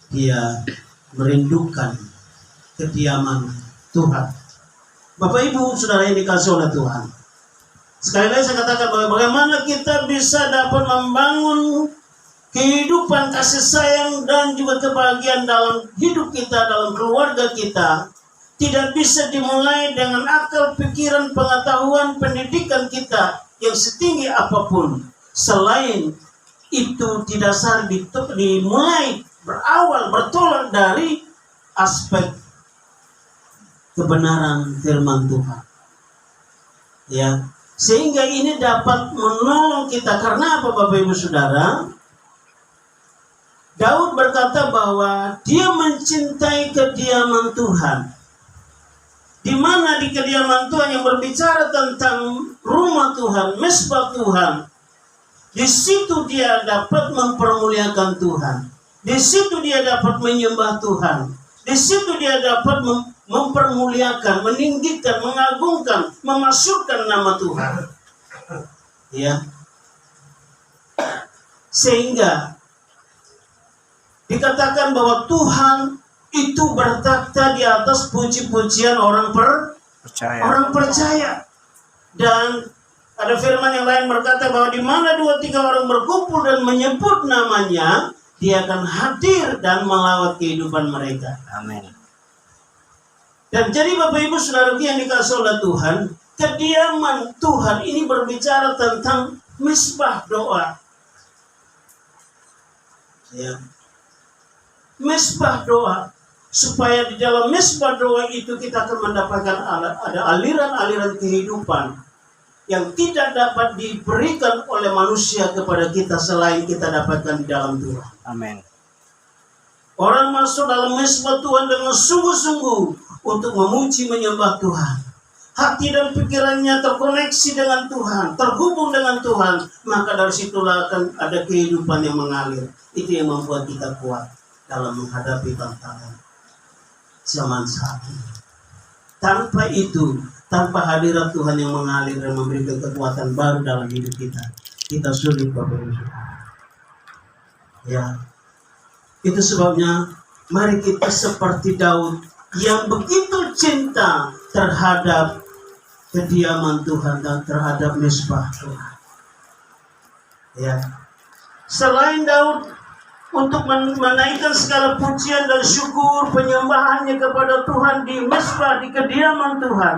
dia merindukan kediaman Tuhan. Bapak Ibu Saudara yang dikasihi oleh Tuhan, sekali lagi saya katakan bahwa bagaimana kita bisa dapat membangun kehidupan kasih sayang dan juga kebahagiaan dalam hidup kita, dalam keluarga kita, tidak bisa dimulai dengan akal, pikiran, pengetahuan, pendidikan kita yang setinggi apapun. Selain itu dimulai berawal bertolak dari aspek kebenaran firman Tuhan. Ya, sehingga ini dapat menolong kita. Karena apa Bapak Ibu Saudara? Daud berkata bahwa dia mencintai kediaman Tuhan. Di mana di kediaman Tuhan yang berbicara tentang rumah Tuhan, mesbah Tuhan. Di situ dia dapat mempermuliakan Tuhan. Di situ dia dapat menyembah Tuhan. Di situ dia dapat mempermuliakan, meninggikan, mengagungkan, memasukkan nama Tuhan. Ya. Sehingga dikatakan bahwa Tuhan itu bertakhta di atas puji-pujian orang percaya. Dan ada firman yang lain berkata bahwa di mana 2-3 orang berkumpul dan menyebut namanya, dia akan hadir dan melawat kehidupan mereka. Amin. Dan jadi Bapak Ibu Saudara yang dikasihi oleh Tuhan, kediaman Tuhan ini berbicara tentang mesbah doa. Ya. Mesbah doa. Supaya di dalam mesbah doa itu kita akan mendapatkan ada aliran-aliran kehidupan yang tidak dapat diberikan oleh manusia kepada kita selain kita dapatkan di dalam Tuhan. Amin. Orang masuk dalam mesbah Tuhan dengan sungguh-sungguh untuk memuji menyembah Tuhan. Hati dan pikirannya terkoneksi dengan Tuhan, terhubung dengan Tuhan, maka dari situlah akan ada kehidupan yang mengalir. Itu yang membuat kita kuat dalam menghadapi tantangan zaman saat ini. Tanpa itu, tanpa hadirat Tuhan yang mengalir dan memberikan kekuatan baru dalam hidup kita sulit Bapak Ibu. Ya, itu sebabnya mari kita seperti Daud yang begitu cinta terhadap kediaman Tuhan dan terhadap mesbah Tuhan. Ya, selain Daud untuk menaikkan segala pujian dan syukur penyembahannya kepada Tuhan di mesbah, di kediaman Tuhan,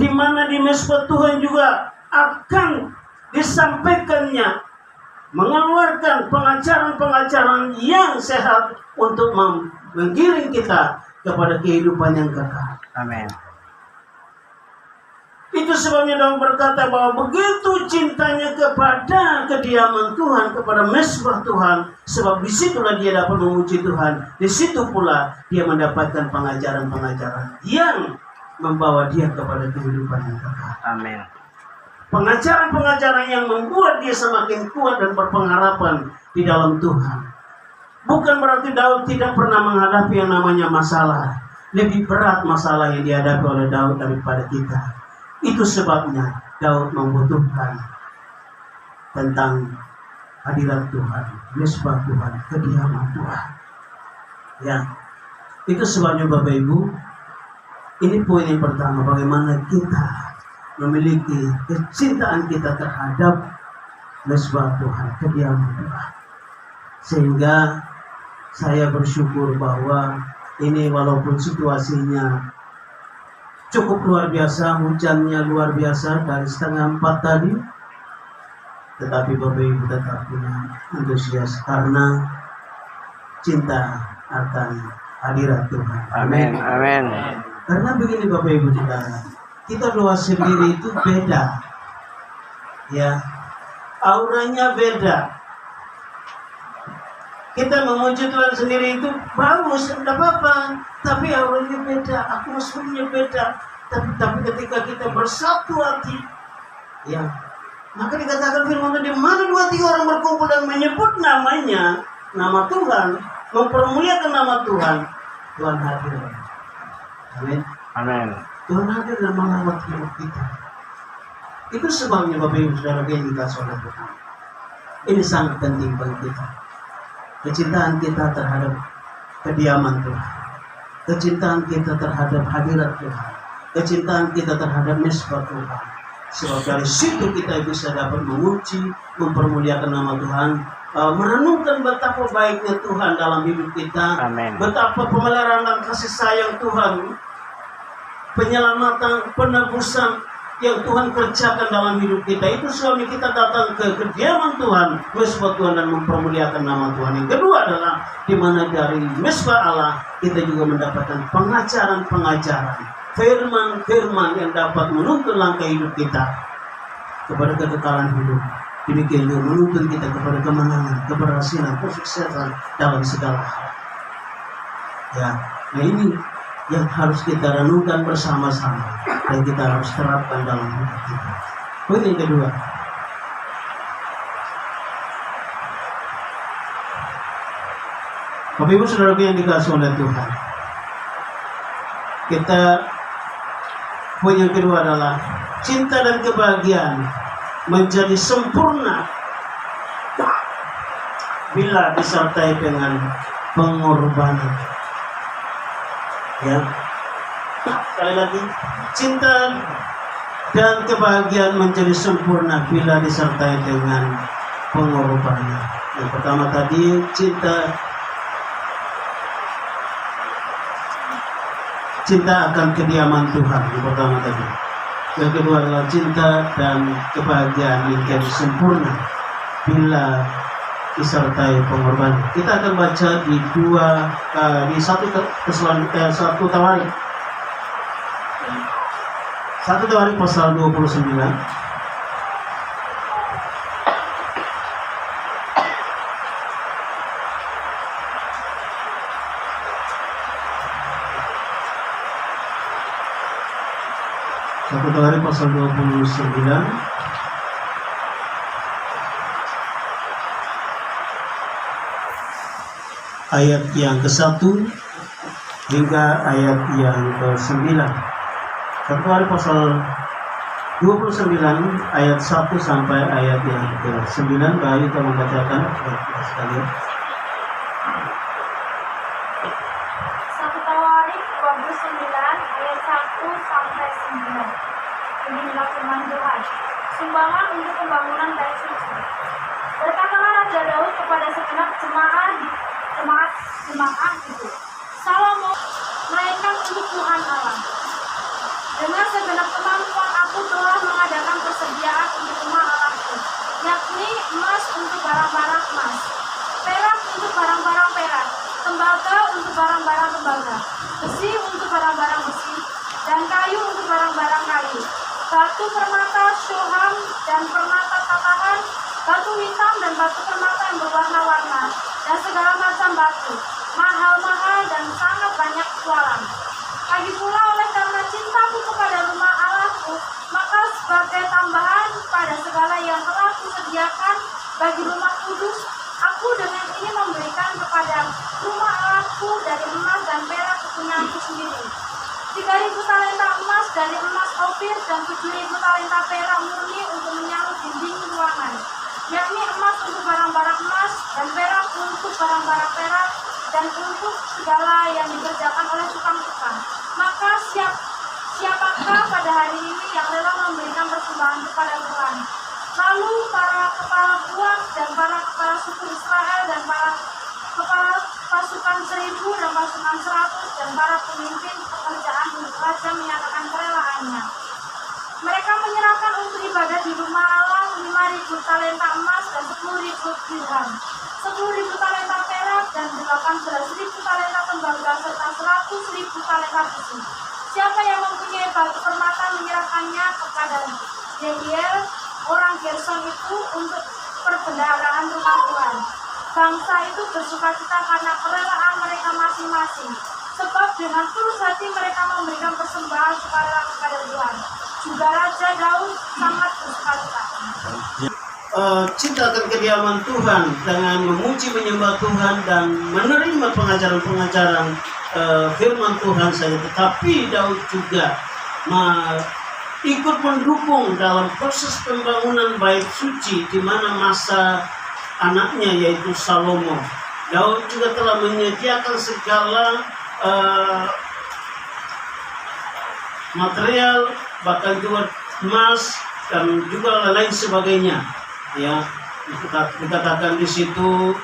di mana di mesbah Tuhan juga akan disampaikannya, mengeluarkan pengajaran-pengajaran yang sehat untuk menggiring kita kepada kehidupan yang kekal. Amin. Itu sebabnya Daud berkata bahwa begitu cintanya kepada kediaman Tuhan, kepada mesbah Tuhan, sebab disitulah dia dapat memuji Tuhan. Di situ pula dia mendapatkan pengajaran-pengajaran yang membawa dia kepada kehidupan yang kekal. Amin. Pengajaran-pengajaran yang membuat dia semakin kuat dan berpengharapan di dalam Tuhan. Bukan berarti Daud tidak pernah menghadapi yang namanya masalah. Lebih berat masalah yang dihadapi oleh Daud daripada kita. Itu sebabnya Daud membutuhkan tentang hadirat Tuhan, mesbah Tuhan, kediaman Tuhan. Ya, itu sebabnya Bapak Ibu, ini poin yang pertama, bagaimana kita memiliki kecintaan kita terhadap mesbah Tuhan, kediaman Tuhan. Sehingga saya bersyukur bahwa ini walaupun situasinya cukup luar biasa, hujannya luar biasa dari 3:30 tadi, tetapi Bapak Ibu tetap punya antusias karena cinta akan hadirat Tuhan. Amin. Amin. Karena begini Bapak Ibu Saudara, kita doa sendiri itu beda, ya, auranya beda. Kita memuji Tuhan sendiri itu bagus, tidak apa-apa, tapi auranya beda, atmosfernya beda. Tapi ketika kita bersatu hati, ya, maka dikatakan firman Tuhan, di mana 2-3 orang berkumpul dan menyebut namanya, nama Tuhan, mempermuliakan nama Tuhan, Tuhan hadir. Amin. Amin. Tuhan hadir dan melawat hidup kita. Itu sebabnya Bapak Ibu Saudara yang dikasihi oleh Tuhan. Ini sangat penting bagi kita. kecintaan kita terhadap kediaman Tuhan, kecintaan kita terhadap hadirat Tuhan, kecintaan kita terhadap mesbah Tuhan. Sebab dari situ kita bisa dapat memuji, mempermuliakan nama Tuhan, merenungkan betapa baiknya Tuhan dalam hidup kita. Amin. Betapa pemeliharaan dan kasih sayang Tuhan, penyelamatan, penebusan yang Tuhan kerjakan dalam hidup kita. Itu suami kita datang ke kediaman Tuhan, mesbah Tuhan, dan mempermuliakan nama Tuhan. Yang kedua adalah di mana dari mesbah Allah kita juga mendapatkan pengajaran-pengajaran, firman-firman yang dapat menuntun langkah hidup kita kepada kekekalan hidup. Demikian juga menuntun kita kepada kemenangan, keberhasilan, kesuksesan dalam segala hal. Ya, nah ini yang harus kita renungkan bersama-sama dan kita harus terapkan dalam hidup kita. Poin yang kedua, Bapak Ibu Saudara yang dikasihi oleh Tuhan, kita poin yang kedua adalah cinta dan kebahagiaan menjadi sempurna bila disertai dengan pengorbanan. Ya, sekali lagi, cinta dan kebahagiaan menjadi sempurna bila disertai dengan pengorbanan. Yang pertama tadi cinta akan kediaman Tuhan. Yang pertama tadi. Yang kedua adalah cinta dan kebahagiaan menjadi sempurna bila disertai pengorbanan. Kita akan baca di 1 Tawarik. 1 Tawarik pasal 29. Satu Tawarik pasal 29 ayat yang ke-1 hingga ayat yang ke-9. Satu Tawarik pasal 29 ayat 1 sampai ayat yang ke-9. Baik, kita membacakan sekalian. Satu Tawarik 29 ayat 1 sampai 9. Inilah firman Tuhan. Sumbangan untuk pembangunan bait suci. Berkatalah Raja Daud kepada segenap jemaat itu, Salomo melainkan untuk Tuhan Allah. Dengan segenap kemampuan aku telah mengadakan persediaan untuk rumah Allahku, yakni emas untuk barang-barang emas, perak untuk barang-barang perak, tembaga untuk barang-barang tembaga, besi untuk barang-barang besi, dan kayu untuk barang-barang kayu, batu permata shoham dan permata tatahan, batu hitam dan batu permata yang berwarna-warna, dan segala macam batu, mahal-mahal dan sangat banyak kualam. Lagi pula oleh karena cintaku kepada rumah Allahku, maka sebagai tambahan pada segala yang telah kusediakan bagi rumah kudus, aku dengan ini memberikan kepada rumah Allahku dari emas dan perak kepunyaanku sendiri. 3.000 talenta emas dari emas Ofir dan 7.000 talenta perak murni untuk menyalut dinding ruangan, yakni emas untuk barang-barang emas dan perak untuk barang-barang perak dan untuk segala yang dikerjakan oleh tukang-tukang. Maka siapakah pada hari ini yang rela memberikan persembahan kepada Tuhan? Lalu para kepala puak dan para kepala suku Israel dan para kepala pasukan 1.000 dan pasukan 100 dan para pemimpin pekerjaan untuk raja menyatakan kerelaannya. Mereka menyerahkan untuk ibadah di rumah Allah 5.000 talenta emas dan 10.000 dirham, 10.000 talenta perak dan 18.000 talenta tembaga serta 100.000 talenta besi. Siapa yang mempunyai batu permata menyerahkannya kepada Jehiel orang Gerson itu untuk perbendaharaan rumah Tuhan. Bangsa itu bersukacita karena kerelaan mereka masing-masing, sebab dengan tulus hati mereka memberikan persembahan sukarela kepada Tuhan. Juga Raja Daud sangat bersukacita. Cinta akan kediaman Tuhan dengan memuji menyembah Tuhan dan menerima pengajaran-pengajaran firman Tuhan saja, tetapi Daud juga ikut mendukung dalam proses pembangunan bait suci, di mana masa anaknya yaitu Salomo Daud juga telah menyediakan segala material, bahkan juga emas dan juga lain sebagainya. Ya, dikatakan di situ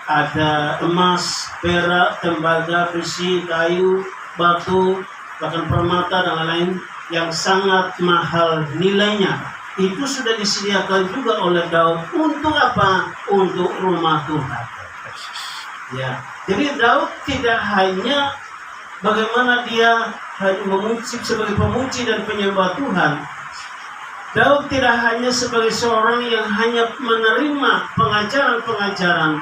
ada emas, perak, tembaga, besi, kayu, batu, bahkan permata dan lain-lain yang sangat mahal nilainya. Itu sudah disediakan juga oleh Daud untuk apa? Untuk rumah Tuhan. Ya, jadi Daud tidak hanya bagaimana dia hanya memuji sebagai pemuji dan penyembah Tuhan. Daud tidak hanya sebagai seorang yang hanya menerima pengajaran-pengajaran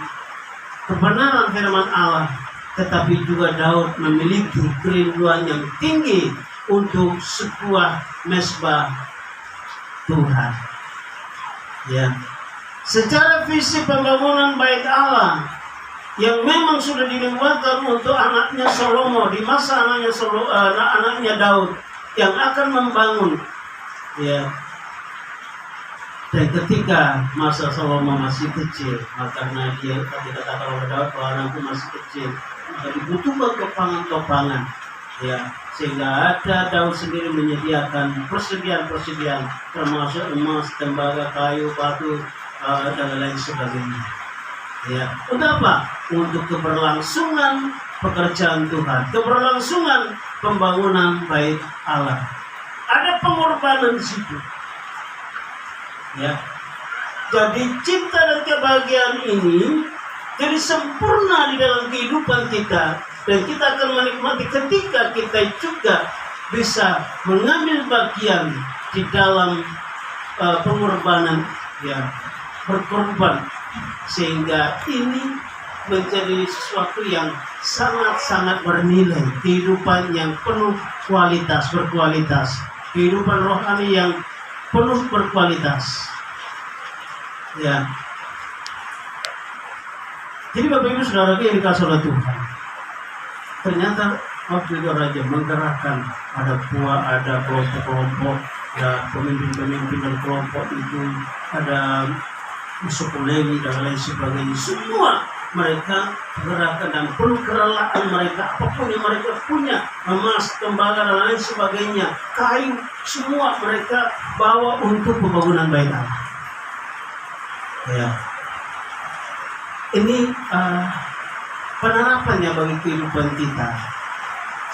kebenaran firman Allah, tetapi juga Daud memiliki kerinduan yang tinggi untuk sebuah mezbah Tuhan. Ya, secara visi pembangunan bait Allah yang memang sudah dibuatkan untuk anaknya Salomo di masa anaknya Daud yang akan membangun. Ya. Dan ketika masa Salomo masih kecil, karena dia dikatakan oleh Daud bahwa anakku masih kecil, maka dibutuhkan topangan-topangan. Ya, sehingga ada Daud sendiri menyediakan persediaan-persediaan termasuk emas, tembaga, kayu, batu, dan lain sebagainya. Ya, untuk apa? Untuk keberlangsungan pekerjaan Tuhan, keberlangsungan pembangunan bait Allah. Ada pengorbanan di situ. Ya, jadi cinta dan kebahagiaan ini jadi sempurna di dalam kehidupan kita, dan kita akan menikmati ketika kita juga bisa mengambil bagian di dalam pengorbanan, ya, berkorban. Sehingga ini menjadi sesuatu yang sangat-sangat bernilai, kehidupan yang penuh berkualitas, kehidupan rohani yang penuh berkualitas. Ya. Jadi Bapak Ibu Saudara yang dikasih oleh Tuhan, ternyata waktu itu Raja menggerakkan ada kelompok-kelompok, ya, pemimpin-pemimpin dan kelompok itu, ada suku Lewi dan lain sebagainya. Semua mereka gerakan dan penuh kerelaan mereka, apapun yang mereka punya, emas, tembaga dan lain sebagainya, kayu, semua mereka bawa untuk pembangunan bait Allah. Ya, ini penerapannya bagi kehidupan kita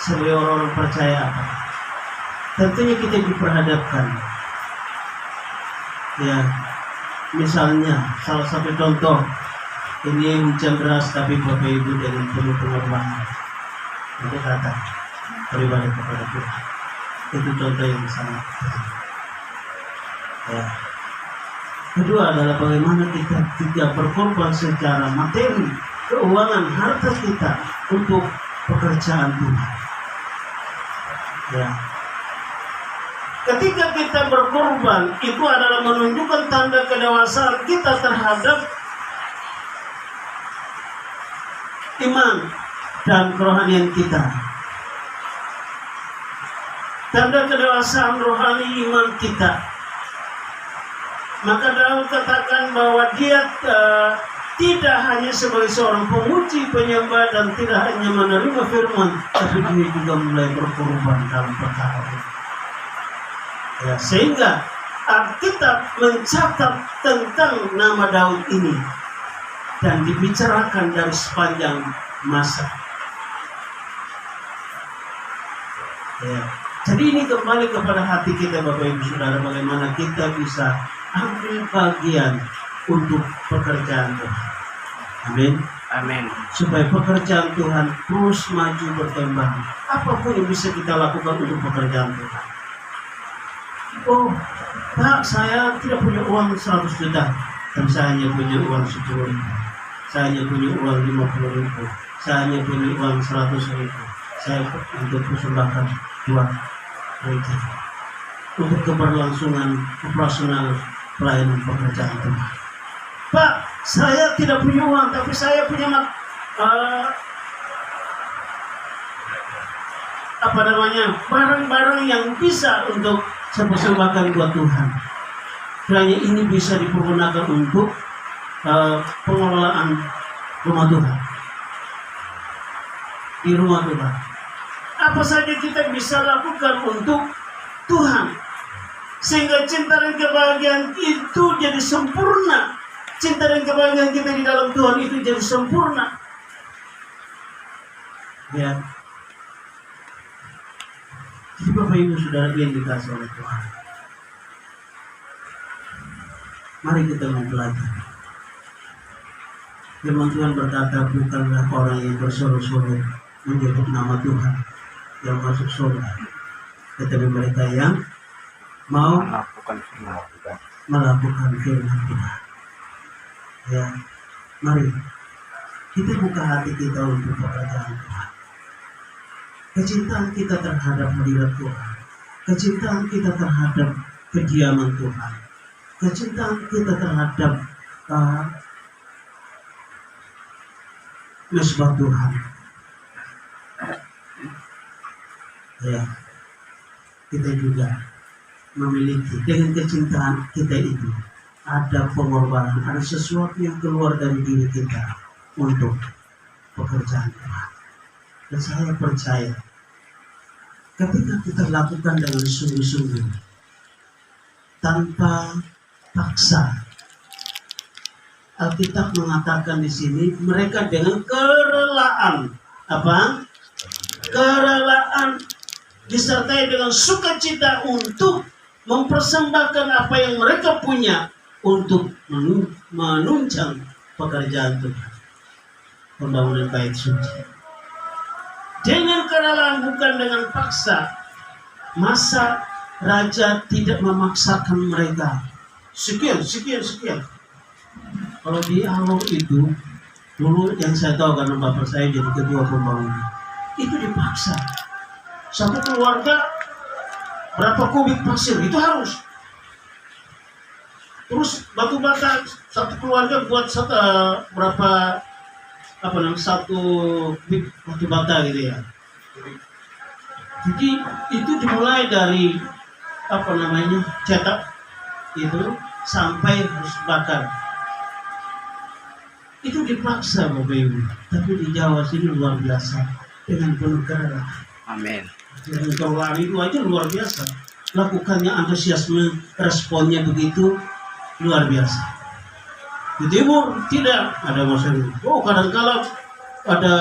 sebagai orang-orang percaya apa? Tentunya kita diperhadapkan. Ya, misalnya salah satu contoh, ini hujan deras tapi Bapak Ibu dengan penuh pengorbanan untuk datang beribadah kepada Tuhan. Itu contoh yang sangat penting. Ya. Kedua adalah bagaimana kita tidak berkorban secara materi, keuangan, harta kita untuk pekerjaan Tuhan. Ya. Ketika kita berkorban, itu adalah menunjukkan tanda kedewasaan kita terhadap iman dan kerohanian kita. Tanda kedewasaan rohani iman kita. Maka Daud katakan bahwa dia tidak hanya sebagai seorang pemuji, penyembah, dan tidak hanya menerima firman, tapi dia juga mulai berkorban dalam perkara ini. Ya, sehingga Alkitab mencatat tentang nama Daud ini dan dibicarakan dari sepanjang masa. Ya. Jadi ini kembali kepada hati kita Bapak Ibu Saudara, bagaimana kita bisa ambil bagian untuk pekerjaan Tuhan. Amin. Amin. Supaya pekerjaan Tuhan terus maju berkembang. Apapun yang bisa kita lakukan untuk pekerjaan Tuhan. Oh, Pak, saya tidak punya uang 100 juta, dan saya hanya punya uang 10 ribu. Saya hanya punya uang 50 ribu. Saya hanya punya uang 100 ribu. Saya untuk persembahkan buat gereja untuk keberlangsungan operasional pelayanan pekerjaan Tuhan. Pak, saya tidak punya uang, tapi saya punya barang-barang yang bisa untuk saya persembahkan buat Tuhan. Kiranya ini bisa dipergunakan untuk pengelolaan rumah Tuhan. Di rumah Tuhan. Apa saja kita bisa lakukan untuk Tuhan, sehingga cinta dan kebahagiaan itu jadi sempurna. Cinta dan kebahagiaan kita di dalam Tuhan itu jadi sempurna. Ya. Jadi Bapak Ibu Saudara yang dikasih oleh Tuhan, mari kita belajar. Firman Tuhan berkata, bukanlah orang yang bersorak-sorai menyebut nama Tuhan yang masuk surga, tetapi mereka yang mau melakukan firman Tuhan. Ya, mari kita buka hati kita untuk pekerjaan Tuhan. Kecintaan kita terhadap hadirat Tuhan, kecintaan kita terhadap kediaman Tuhan, kecintaan kita terhadap mesbah Tuhan. Ya, kita juga memiliki dengan kecintaan kita itu ada pengorbanan, ada sesuatu yang keluar dari diri kita untuk pekerjaan Tuhan. Dan saya percaya ketika kita lakukan dengan sungguh-sungguh tanpa paksa, Alkitab mengatakan di sini mereka dengan kerelaan, apa? Kerelaan disertai dengan sukacita untuk mempersembahkan apa yang mereka punya untuk menunjang pekerjaan Tuhan, pembangunan bait suci. Dengan kerelaan, bukan dengan paksa. Masa raja tidak memaksakan mereka. Sekian. Kalau di Alor itu, dulu yang saya tahu karena bapak saya jadi ketua pembangunan, itu dipaksa. Satu keluarga berapa kubik pasir itu harus. Terus batu bata satu keluarga buat berapa satu kubik batu bata gitu ya. Jadi itu dimulai dari cetak itu sampai harus bakar. Itu dipaksa Bapak Ibu. Tapi di Jawa sini luar biasa dengan penuh kerelaan. Amin. Dengan kerelaan itu aja luar biasa. Lakukannya, antusiasme, responnya begitu luar biasa. Di timur tidak ada masalah. Kadang-kadang ada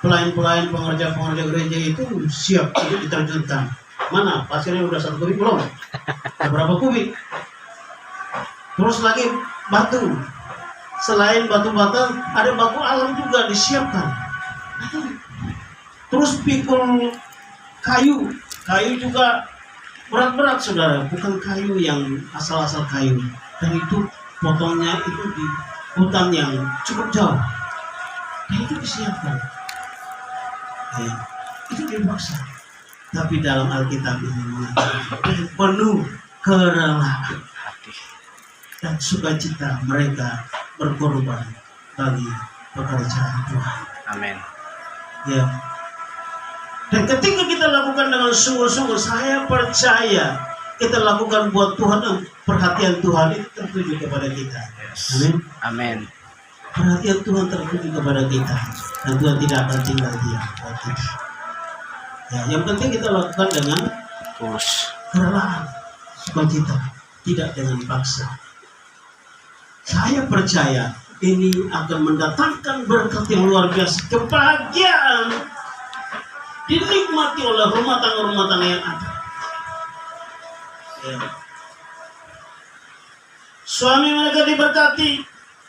pelayan-pelayan pengerja gereja itu siap untuk diterjunkan. Mana pasirnya udah 1 kubik belum? Ada berapa kubik? Terus lagi batu. Selain batu bata, ada batu alam juga disiapkan. Terus pikul kayu juga berat-berat saudara, bukan kayu yang asal-asal kayu. Dan itu potongnya itu di hutan yang cukup jauh. Dan itu disiapkan. Ya, itu dipaksa. Tapi dalam Alkitab ini mengatakan penuh kerelaan dan sukacita mereka berkorban bagi pekerjaan Tuhan. Amin. Ya. Dan ketika kita lakukan dengan sungguh-sungguh, saya percaya kita lakukan buat Tuhan dan perhatian Tuhan itu tertuju kepada kita. Amin. Amin. Perhatian Tuhan tertuju kepada kita dan Tuhan tidak akan tinggal diam buat kita. Ya, yang penting kita lakukan dengan Tulus. kerelaan, sukacita, tidak dengan paksa. Saya percaya ini akan mendatangkan berkat yang luar biasa, kebahagiaan dinikmati oleh rumah tangga yang ada. Ya. Suami mereka diberkati,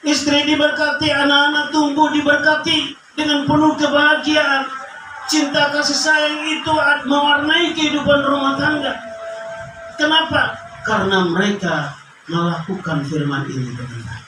istri diberkati, anak-anak tumbuh diberkati dengan penuh kebahagiaan. Cinta kasih sayang itu mewarnai kehidupan rumah tangga. Kenapa? Karena mereka melakukan firman ini dengan baik.